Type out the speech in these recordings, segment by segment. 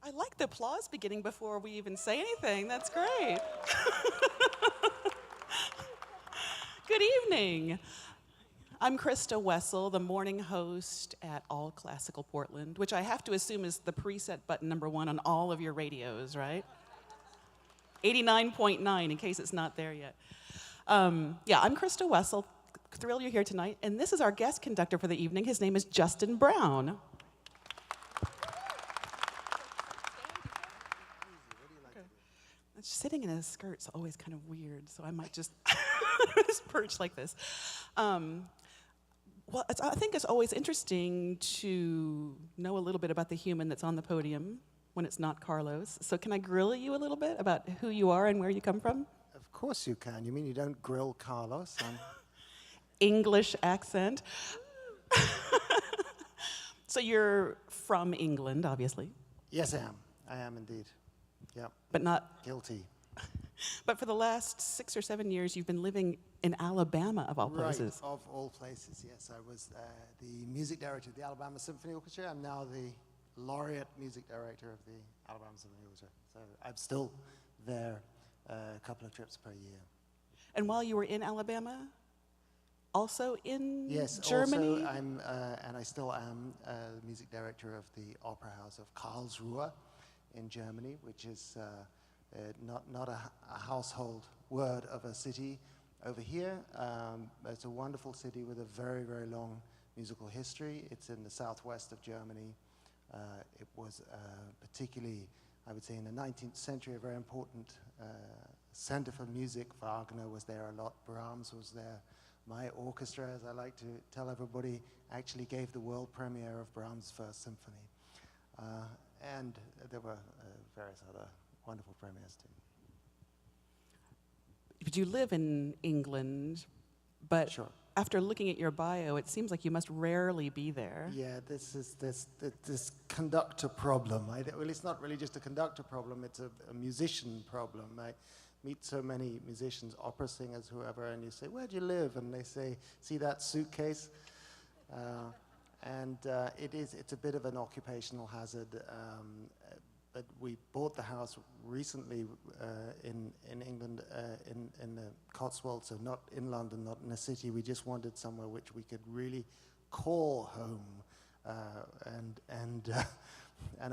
I like the applause beginning before we even say anything. That's great. Good evening. I'm Christa Wessel, the morning host at All Classical Portland, which I have to assume is the preset button #1 on all of your radios, right? 89.9, in case it's not there yet. Yeah, I'm Christa Wessel. Thrilled you're here tonight. And this is our guest conductor for the evening. His name is Justin Brown. Sitting in a skirt's always kind of weird, so I might just, just perch like this. Well, I think it's always interesting to know a little bit about the human that's on the podium when it's not Carlos. So can I grill you a little bit about who you are and where you come from? Of course you can. You mean you don't grill Carlos? English accent. So you're from England, obviously. Yes, I am. I am indeed. Yeah. But not guilty. But for the last 6 or 7 years, you've been living in Alabama, of all places. Right, of all places, yes. I was the music director of the Alabama Symphony Orchestra. I'm now the laureate music director of the Alabama Symphony Orchestra. So I'm still there a couple of trips per year. And while you were in Alabama, also in yes, Germany? Yes, also I'm, and I still am, the music director of the Opera House of Karlsruhe in Germany, which is not a household word of a city over here. It's a wonderful city with a very, very long musical history. It's in the southwest of Germany. It was particularly, I would say, in the 19th century, a very important center for music. Wagner was there a lot. Brahms was there. My orchestra, as I like to tell everybody, actually gave the world premiere of Brahms' First Symphony. And there were various other wonderful premieres too. But you live in England, but sure. After looking at your bio, it seems like you must rarely be there. Yeah, this is this conductor problem. Well, it's not really just a conductor problem, it's a musician problem. I meet so many musicians, opera singers, whoever, and you say, where do you live? And they say, see that suitcase? It's a bit of an occupational hazard. But we bought the house recently in England, in the Cotswolds, so not in London, not in a city. We just wanted somewhere which we could really call home, and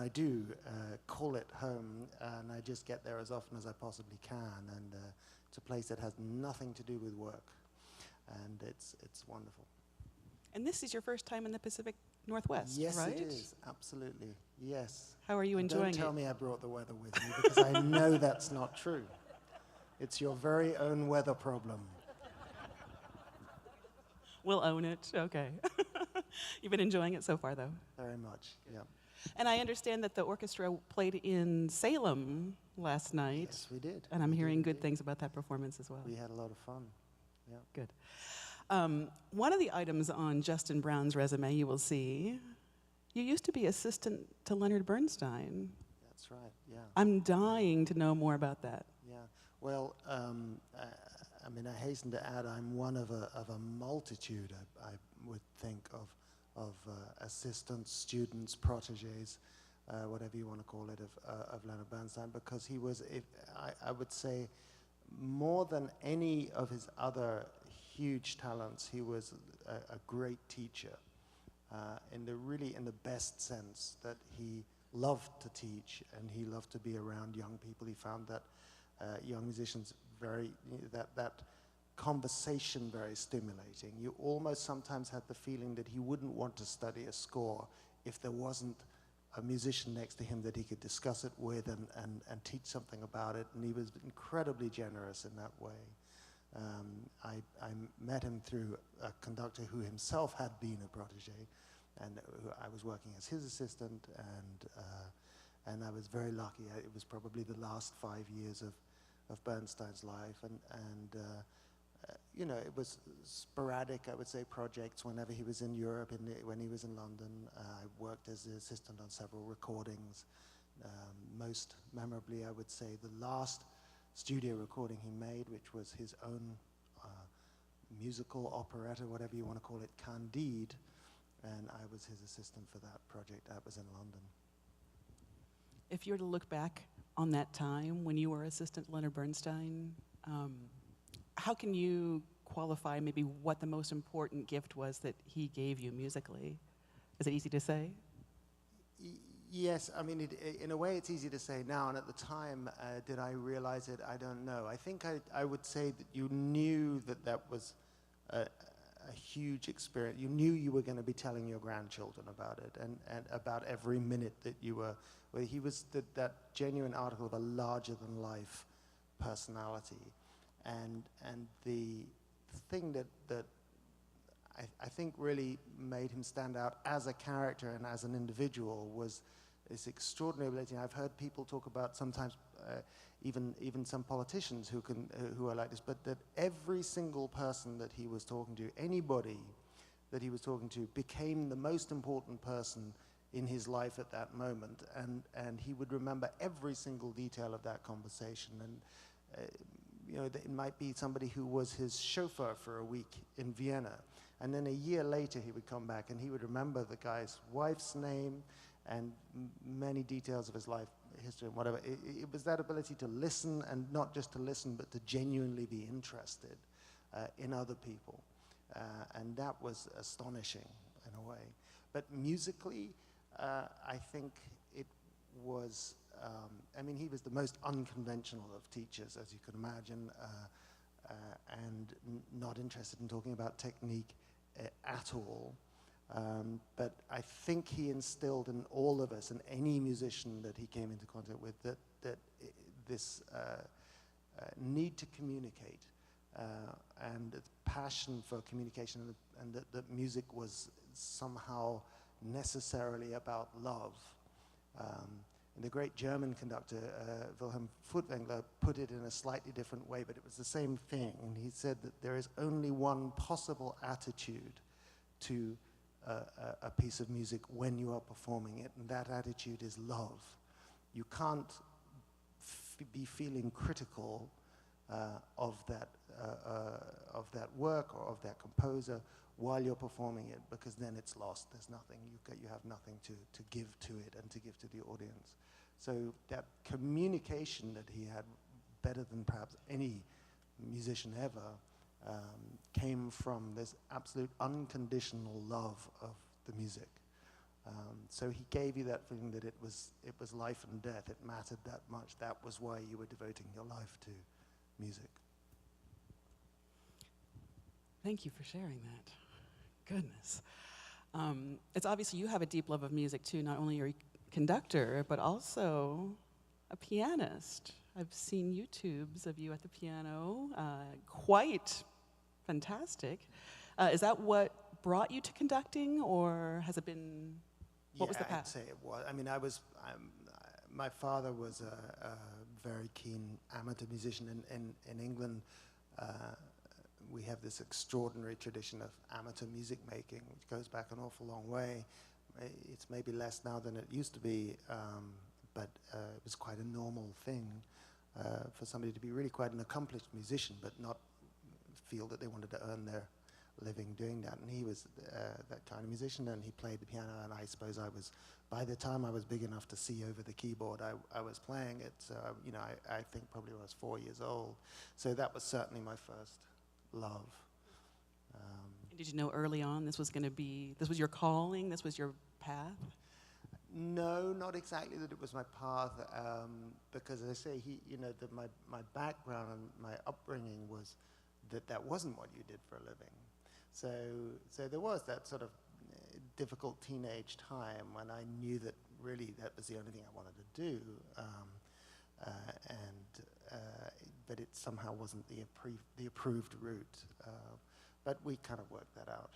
I do call it home, and I just get there as often as I possibly can. And it's a place that has nothing to do with work, and it's wonderful. And this is your first time in the Pacific Northwest, yes, right? Yes, it is. Absolutely. Yes. How are you enjoying it? Don't tell me I brought the weather with me, because I know that's not true. It's your very own weather problem. We'll own it. Okay. You've been enjoying it so far, though? Very much, yeah. And I understand that the orchestra played in Salem last night. Yes, we did. And I'm hearing good things about that performance as well. We had a lot of fun, yeah. Good. One of the items on Justin Brown's resume you will see, you used to be assistant to Leonard Bernstein. That's right, yeah. I'm dying to know more about that. Yeah, well, I mean, I hasten to add, I'm one of a multitude, I would think, of assistants, students, protégés, whatever you want to call it, of Leonard Bernstein, because he was, I would say, more than any of his other huge talents, he was a great teacher, in the best sense, that he loved to teach and he loved to be around young people. He found that young musicians that conversation very stimulating. You almost sometimes had the feeling that he wouldn't want to study a score if there wasn't a musician next to him that he could discuss it with and teach something about it, and he was incredibly generous in that way. I met him through a conductor who himself had been a protégé, and I was working as his assistant, and I was very lucky. It was probably the last 5 years of Bernstein's life, and you know, it was sporadic, I would say, projects whenever he was in Europe, when he was in London. I worked as an assistant on several recordings. Most memorably, I would say, the last studio recording he made, which was his own musical operetta, whatever you want to call it, Candide, and I was his assistant for that project. That was in London. if you were to look back on that time when you were assistant Leonard Bernstein, how can you qualify maybe what the most important gift was that he gave you musically? Is it easy to say? Yes, I mean, in a way it's easy to say now, and at the time, did I realize it? I don't know. I think I would say that you knew that was a huge experience. You knew you were going to be telling your grandchildren about it, and about every minute that you were, where he was that genuine article of a larger-than-life personality. And the thing that I think really made him stand out as a character and as an individual was this extraordinary ability. And I've heard people talk about sometimes even some politicians who are like this, but that every single person that he was talking to, anybody that he was talking to, became the most important person in his life at that moment, and he would remember every single detail of that conversation. And you know, it might be somebody who was his chauffeur for a week in Vienna, and then a year later he would come back and he would remember the guy's wife's name and many details of his life history and whatever. It was that ability to listen, and not just to listen, but to genuinely be interested in other people. And that was astonishing in a way. But musically, I think it was, I mean, he was the most unconventional of teachers, as you could imagine, and not interested in talking about technique at all. But I think he instilled in all of us, and any musician that he came into contact with, that this need to communicate, and the passion for communication, and that music was somehow necessarily about love. And the great German conductor, Wilhelm Furtwängler, put it in a slightly different way, but it was the same thing. And he said that there is only one possible attitude to a piece of music when you are performing it, and that attitude is love. You can't be feeling critical of that work or of that composer while you're performing it, because then it's lost. There's nothing, you have nothing to give to it and to give to the audience. So that communication that he had, better than perhaps any musician ever, came from this absolute unconditional love of the music. So he gave you that feeling that it was life and death. It mattered that much. That was why you were devoting your life to music. Thank you for sharing that. Goodness. It's obviously you have a deep love of music too. Not only are you a conductor, but also a pianist. I've seen YouTubes of you at the piano. Quite fantastic. Is that what brought you to conducting, or has it been, what was the path? I'd say it was. I mean, my father was a very keen amateur musician in England. We have this extraordinary tradition of amateur music making, which goes back an awful long way. It's maybe less now than it used to be, but it was quite a normal thing for somebody to be really quite an accomplished musician, but not feel that they wanted to earn their living doing that. And he was that kind of musician, and he played the piano, and I suppose by the time I was big enough to see over the keyboard, I was playing it. So, you know, I think probably when I was 4 years old. So that was certainly my first love. Did you know early on this was your calling, this was your path? No, not exactly that it was my path, because as I say, my background and my upbringing was that wasn't what you did for a living. So there was that sort of difficult teenage time when I knew that really that was the only thing I wanted to do, but it somehow wasn't the approved route. But we kind of worked that out.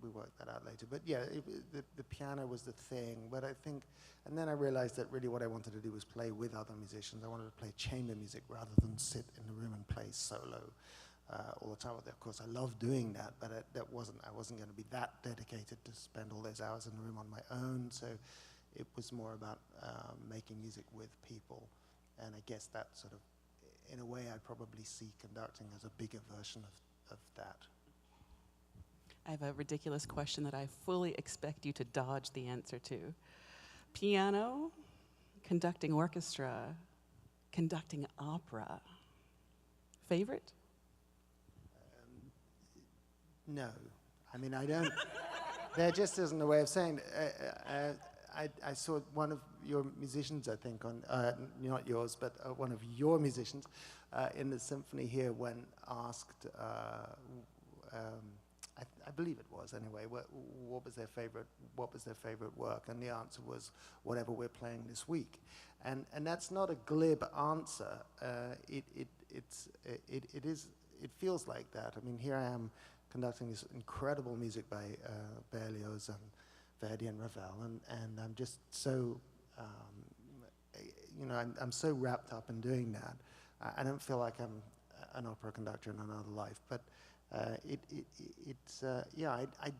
We worked that out later. But yeah, the piano was the thing. But I think, and then I realized that really what I wanted to do was play with other musicians. I wanted to play chamber music rather than sit in the room and play solo all the time. Of course, I loved doing that, but I wasn't going to be that dedicated to spend all those hours in the room on my own. So it was more about making music with people. And I guess that sort of, in a way, I probably see conducting as a bigger version of that. I have a ridiculous question that I fully expect you to dodge the answer to. Piano, conducting orchestra, conducting opera. Favorite? No. I mean, I don't. There just isn't a way of saying. I saw one of your musicians, I think, on not yours, but one of your musicians in the symphony here when asked, I believe it was anyway, what was their favorite work, and the answer was whatever we're playing this week, and that's not a glib answer. It feels like that. I mean, here I am conducting this incredible music by Berlioz and Verdi and Ravel, and I'm just so, I'm so wrapped up in doing that. I don't feel like I'm an opera conductor in another life, but I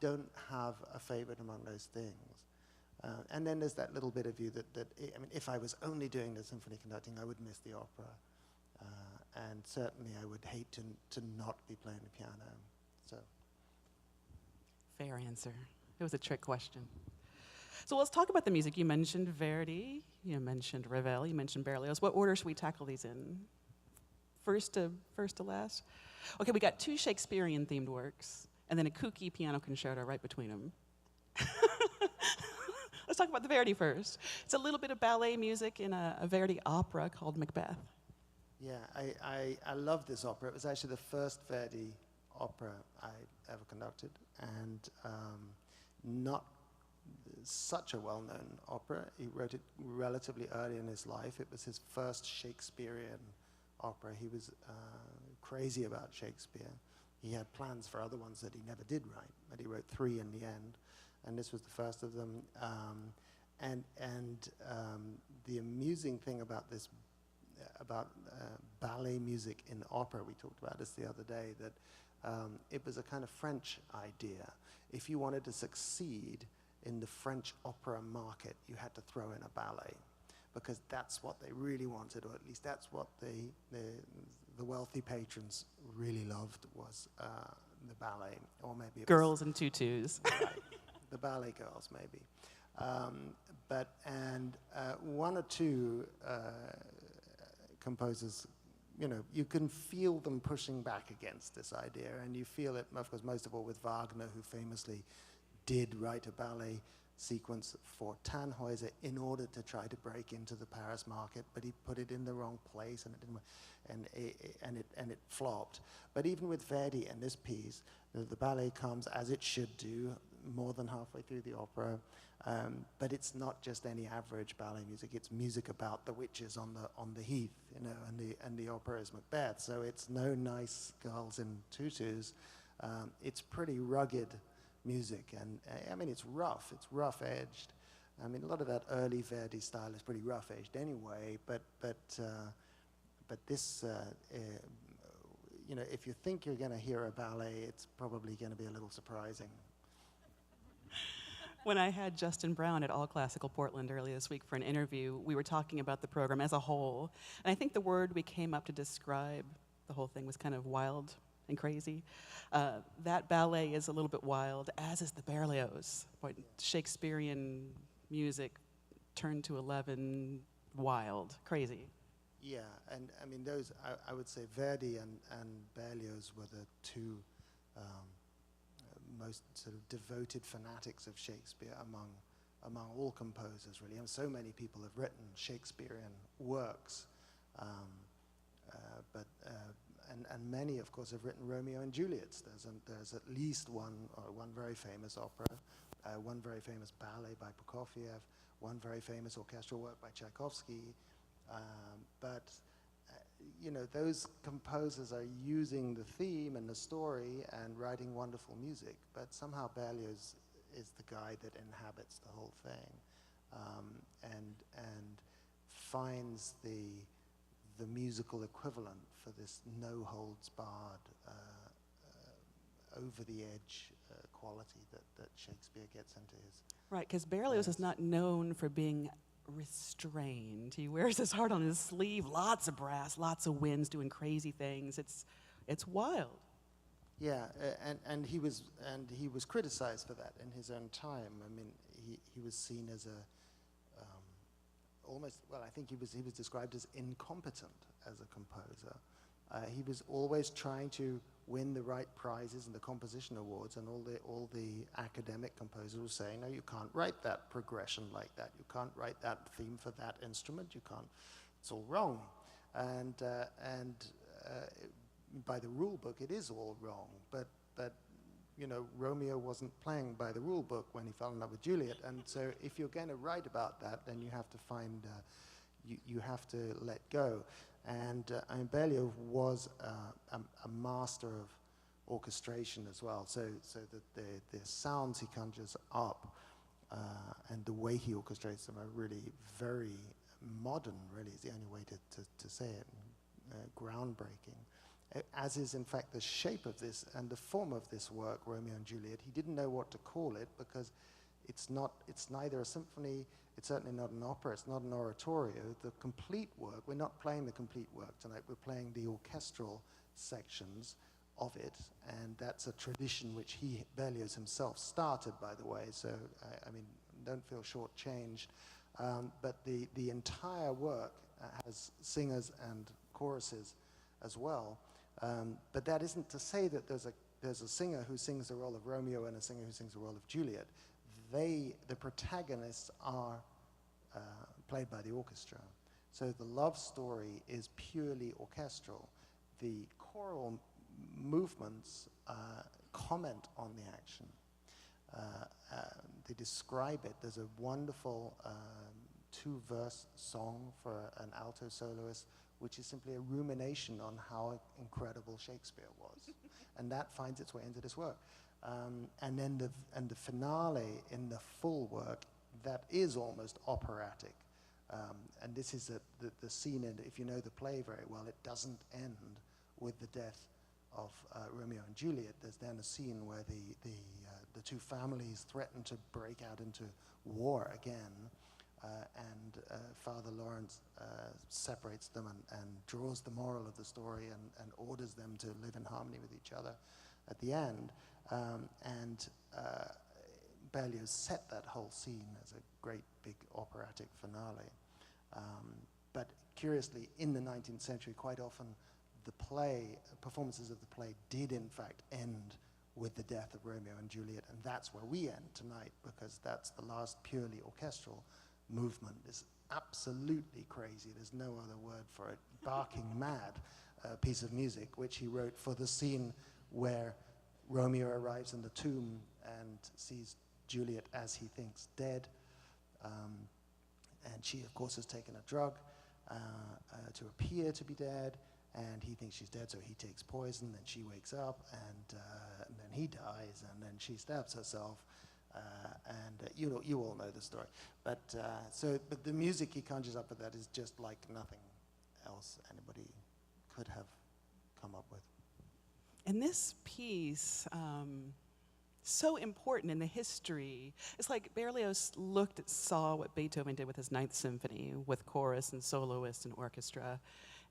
don't have a favorite among those things. And then there's that little bit of you that I mean, if I was only doing the symphony conducting, I would miss the opera. And certainly I would hate to not be playing the piano. So. Fair answer. It was a trick question. So let's talk about the music. You mentioned Verdi, you mentioned Ravel, you mentioned Berlioz. What order should we tackle these in? First to last? Okay, we got 2 Shakespearean-themed works, and then a kooky piano concerto right between them. Let's talk about the Verdi first. It's a little bit of ballet music in a Verdi opera called Macbeth. Yeah, I love this opera. It was actually the first Verdi opera I ever conducted, and not such a well-known opera. He wrote it relatively early in his life. It was his first Shakespearean opera. He was crazy about Shakespeare. He had plans for other ones that he never did write, but he wrote 3 in the end, and this was the first of them. The amusing thing about this, about ballet music in opera, we talked about this the other day, that it was a kind of French idea. If you wanted to succeed in the French opera market, you had to throw in a ballet, because that's what they really wanted, or at least that's what the wealthy patrons really loved, was the ballet, or maybe it Girls in tutus. right, the ballet girls, maybe. One or two composers, you can feel them pushing back against this idea, and you feel it, of course, most of all with Wagner, who famously did write a ballet sequence for Tannhäuser in order to try to break into the Paris market, but he put it in the wrong place, and it didn't, and it flopped. But even with Verdi and this piece, the ballet comes, as it should do, more than halfway through the opera. But it's not just any average ballet music. It's music about the witches on the heath, and the opera is Macbeth. So it's no nice girls in tutus. It's pretty rugged music, and I mean, it's rough-edged. I mean, a lot of that early Verdi style is pretty rough-edged anyway. But this, if you think you're going to hear a ballet, it's probably going to be a little surprising. When I had Justin Brown at All Classical Portland earlier this week for an interview, we were talking about the program as a whole, and I think the word we came up to describe the whole thing was kind of wild and crazy. That ballet is a little bit wild, as is the Berlioz. Shakespearean music turned to 11, wild, crazy. Yeah, and I mean, those, I would say Verdi and Berlioz were the two most sort of devoted fanatics of Shakespeare among all composers, really. And so many people have written Shakespearean works, and many, of course, have written Romeo and Juliet. There's at least one very famous opera, one very famous ballet by Prokofiev, one very famous orchestral work by Tchaikovsky, those composers are using the theme and the story and writing wonderful music, but somehow Berlioz is the guy that inhabits the whole thing, and finds the musical equivalent for this no-holds-barred, over-the-edge quality that Shakespeare gets into his. Right, because Berlioz is not known for being restrained. He wears his heart on his sleeve, lots of brass, lots of winds, doing crazy things. It's wild. Yeah, and he was criticized for that in his own time. I mean, he was seen as almost, well, I think he was described as incompetent as a composer. He was always trying to win the right prizes and the composition awards, and all the academic composers were saying, no, you can't write that progression like that. You can't write that theme for that instrument. You can't. It's all wrong. And by the rule book, it is all wrong. But you know, Romeo wasn't playing by the rule book when he fell in love with Juliet. And so if you're going to write about that, then you have to find, you have to let go. And Berlioz was a master of orchestration as well. So that the sounds he conjures up and the way he orchestrates them are really very modern, really is the only way to say it, groundbreaking. As is, in fact, the shape of this and the form of this work, Romeo and Juliet. He didn't know what to call it because it's neither a symphony, it's certainly not an opera, it's not an oratorio. The complete work, we're not playing the complete work tonight, we're playing the orchestral sections of it, and that's a tradition which Berlioz himself started, by the way, so, I mean, don't feel shortchanged. But the entire work has singers and choruses as well. But that isn't to say that there's a singer who sings the role of Romeo and a singer who sings the role of Juliet. The protagonists are played by the orchestra. So the love story is purely orchestral. The choral movements comment on the action. They describe it. There's a wonderful two-verse song for an alto soloist, which is simply a rumination on how incredible Shakespeare was. And that finds its way into this work. And then the finale in the full work, that is almost operatic. And this is the scene, and if you know the play very well, it doesn't end with the death of Romeo and Juliet. There's then a scene where the two families threaten to break out into war again. And Father Lawrence separates them and draws the moral of the story and orders them to live in harmony with each other at the end. Berlioz set that whole scene as a great big operatic finale. But curiously, in the 19th century, quite often performances of the play did in fact end with the death of Romeo and Juliet, and that's where we end tonight, because that's the last purely orchestral movement. Is absolutely crazy, there's no other word for it, barking mad piece of music, which he wrote for the scene where Romeo arrives in the tomb and sees Juliet as he thinks dead, and she of course has taken a drug to appear to be dead, and he thinks she's dead, so he takes poison, then she wakes up, and then he dies, and then she stabs herself. You all know the story, but the music he conjures up with that is just like nothing else anybody could have come up with. And this piece, so important in the history. It's like Berlioz saw what Beethoven did with his Ninth Symphony, with chorus and soloist and orchestra,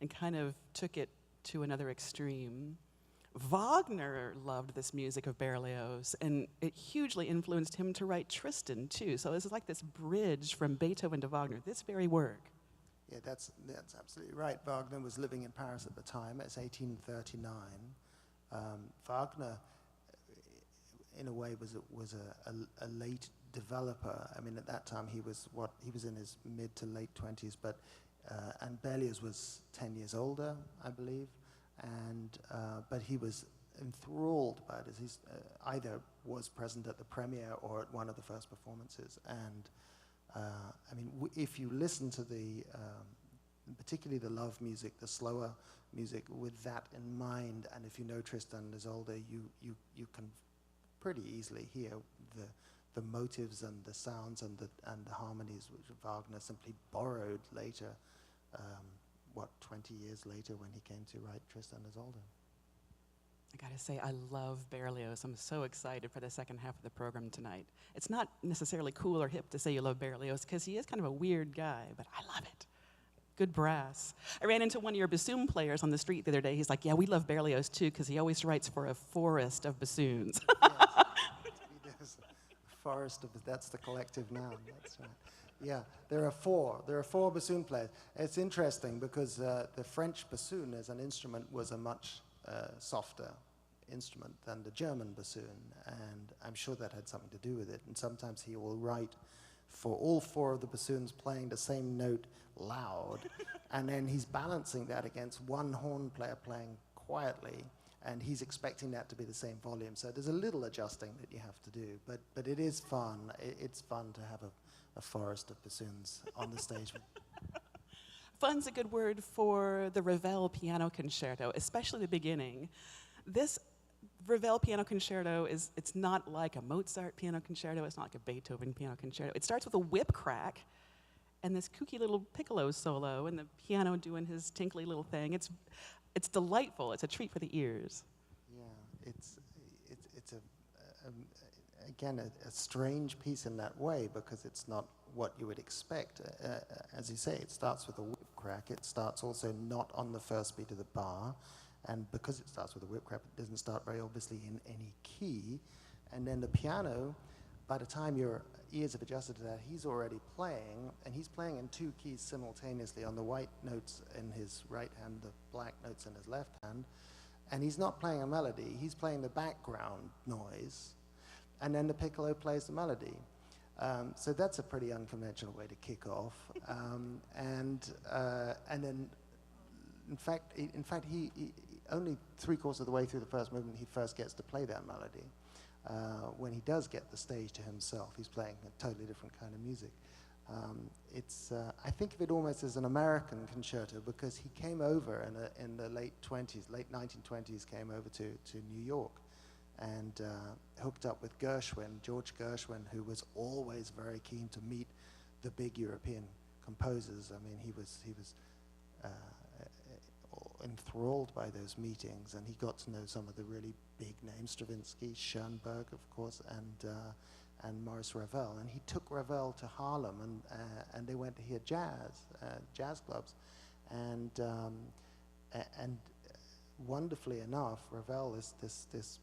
and kind of took it to another extreme. Wagner loved this music of Berlioz, and it hugely influenced him to write Tristan, too. So this is like this bridge from Beethoven to Wagner, this very work. Yeah, that's absolutely right. Wagner was living in Paris at the time. It's 1839. Wagner, in a way, was a late developer. I mean, at that time, he was in his mid to late 20s, and Berlioz was 10 years older, I believe. But he was enthralled by it. He either was present at the premiere or at one of the first performances. And I mean, if you listen to particularly the love music, the slower music, with that in mind, and if you know Tristan and Isolde, you can pretty easily hear the motives and the sounds and the harmonies which Wagner simply borrowed later. 20 years later when he came to write Tristan and Isolde. I gotta say, I love Berlioz. I'm so excited for the second half of the program tonight. It's not necessarily cool or hip to say you love Berlioz, because he is kind of a weird guy, but I love it. Good brass. I ran into one of your bassoon players on the street the other day. He's like, yeah, we love Berlioz too, because he always writes for a forest of bassoons. Yes, he does. Forest of, that's the collective noun, that's right. Yeah, there are four. There are four bassoon players. It's interesting because the French bassoon as an instrument was a much softer instrument than the German bassoon, and I'm sure that had something to do with it. And sometimes he will write for all four of the bassoons playing the same note loud, and then he's balancing that against one horn player playing quietly, and he's expecting that to be the same volume. So there's a little adjusting that you have to do, but it is fun. It's fun to have a forest of bassoons on the stage. Fun's a good word for the Ravel Piano Concerto, especially the beginning. This Ravel Piano Concerto it's not like a Mozart Piano Concerto, it's not like a Beethoven Piano Concerto. It starts with a whip crack and this kooky little piccolo solo and the piano doing his tinkly little thing. It's delightful, it's a treat for the ears. Yeah, it's again a strange piece in that way because it's not what you would expect. As you say, it starts with a whip crack. It starts also not on the first beat of the bar, and because it starts with a whip crack, it doesn't start very obviously in any key. And then the piano, by the time your ears have adjusted to that, he's already playing, and he's playing in two keys simultaneously, on the white notes in his right hand, the black notes in his left hand, and he's not playing a melody, he's playing the background noise, and then the piccolo plays the melody. So that's a pretty unconventional way to kick off. And then, in fact, he only three-quarters of the way through the first movement, he first gets to play that melody. When he does get the stage to himself, he's playing a totally different kind of music. I think of it almost as an American concerto because he came over in the late 1920s, came over to New York and hooked up with Gershwin, George Gershwin, who was always very keen to meet the big European composers. I mean, he was enthralled by those meetings, and he got to know some of the really big names, Stravinsky, Schoenberg, of course, and Maurice Ravel. And he took Ravel to Harlem, and they went to hear jazz clubs, and wonderfully enough, Ravel is this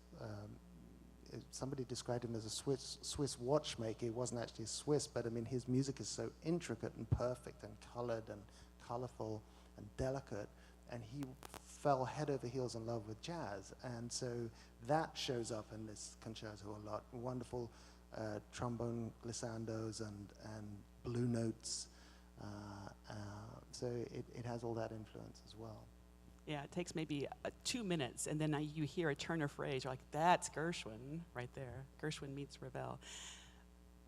somebody described him as a Swiss watchmaker. He wasn't actually Swiss, but I mean, his music is so intricate and perfect and colored and colorful and delicate, and he fell head over heels in love with jazz, and so that shows up in this concerto a lot. Wonderful trombone glissandos and blue notes, so it has all that influence as well. Yeah, it takes maybe 2 minutes, and then you hear a turn of phrase. You're like, that's Gershwin right there. Gershwin meets Ravel.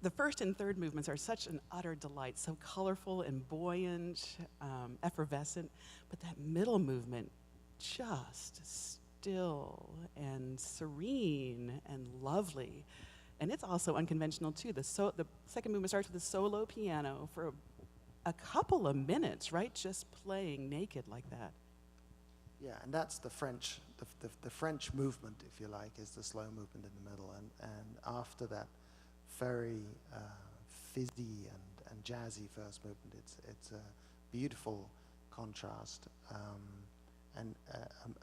The first and third movements are such an utter delight, so colorful and buoyant, effervescent, but that middle movement, just still and serene and lovely. And it's also unconventional, too. The second movement starts with a solo piano for a couple of minutes, right? Just playing naked like that. Yeah, and that's the French, the French movement, if you like, is the slow movement in the middle, and after that very fizzy and jazzy first movement, it's a beautiful contrast, and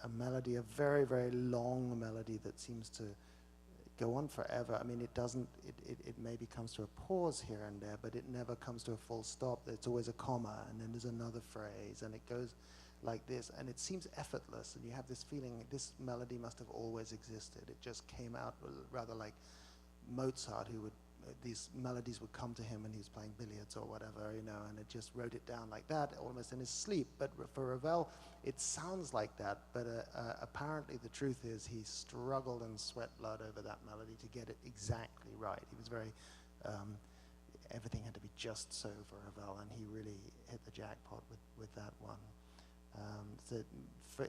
a melody, a very, very long melody that seems to go on forever. I mean, it maybe comes to a pause here and there, but it never comes to a full stop. It's always a comma, and then there's another phrase, and it goes like this, and it seems effortless, and you have this feeling this melody must have always existed. It just came out rather like Mozart, who these melodies would come to him when he was playing billiards or whatever, and it just wrote it down like that, almost in his sleep. But for Ravel, it sounds like that, but apparently the truth is he struggled and sweat blood over that melody to get it exactly right. He was very, everything had to be just so for Ravel, and he really hit the jackpot with that one.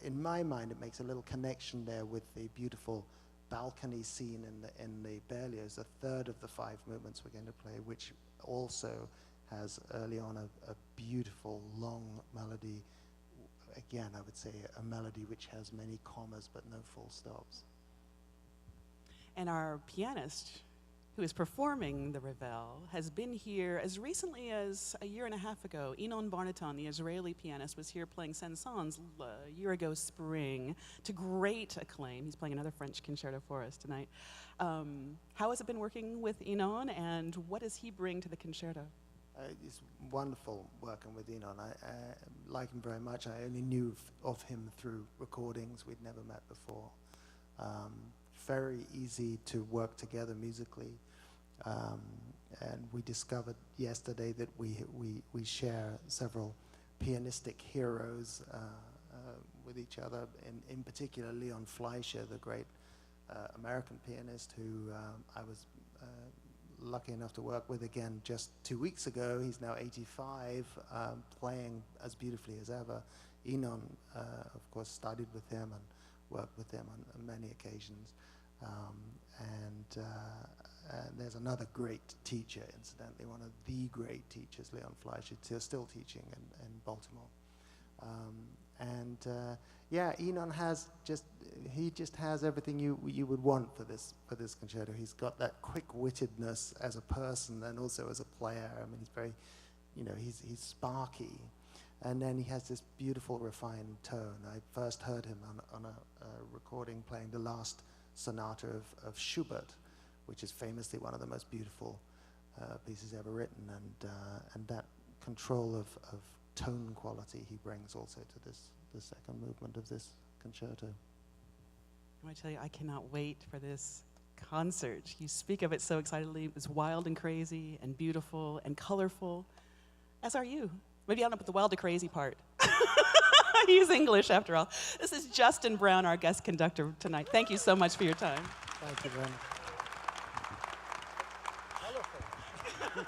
In my mind, it makes a little connection there with the beautiful balcony scene in the Berlioz, the third of the 5 movements we're going to play, which also has early on a beautiful long melody. Again, I would say a melody which has many commas but no full stops. And our pianist, who is performing the Ravel, has been here as recently as a year and a half ago. Inon Barnaton, the Israeli pianist, was here playing Saint-Saëns a year ago spring to great acclaim. He's playing another French concerto for us tonight. How has it been working with Inon, and what does he bring to the concerto? it's wonderful working with Enon. I like him very much. I only knew of him through recordings. We'd never met before. Very easy to work together musically. And we discovered yesterday that we share several pianistic heroes with each other. In particular, Leon Fleischer, the great American pianist who I was lucky enough to work with again just 2 weeks ago. He's now 85, playing as beautifully as ever. Enon, of course, studied with him and worked with him on many occasions. And there's another great teacher, incidentally, one of the great teachers, Leon Fleischer, still teaching in Baltimore. Yeah, Enon has he just has everything you would want for this concerto. He's got that quick-wittedness as a person and also as a player. I mean, he's very, he's sparky, and then he has this beautiful, refined tone. I first heard him on a recording playing the last sonata of Schubert, which is famously one of the most beautiful pieces ever written, and that control of tone quality he brings also to the second movement of this concerto. I want to tell you, I cannot wait for this concert. You speak of it so excitedly. It's wild and crazy and beautiful and colorful, as are you. Maybe I don't put the wild to crazy part. He's English, after all. This is Justin Brown, our guest conductor tonight. Thank you so much for your time. Thank you very much. Colorful.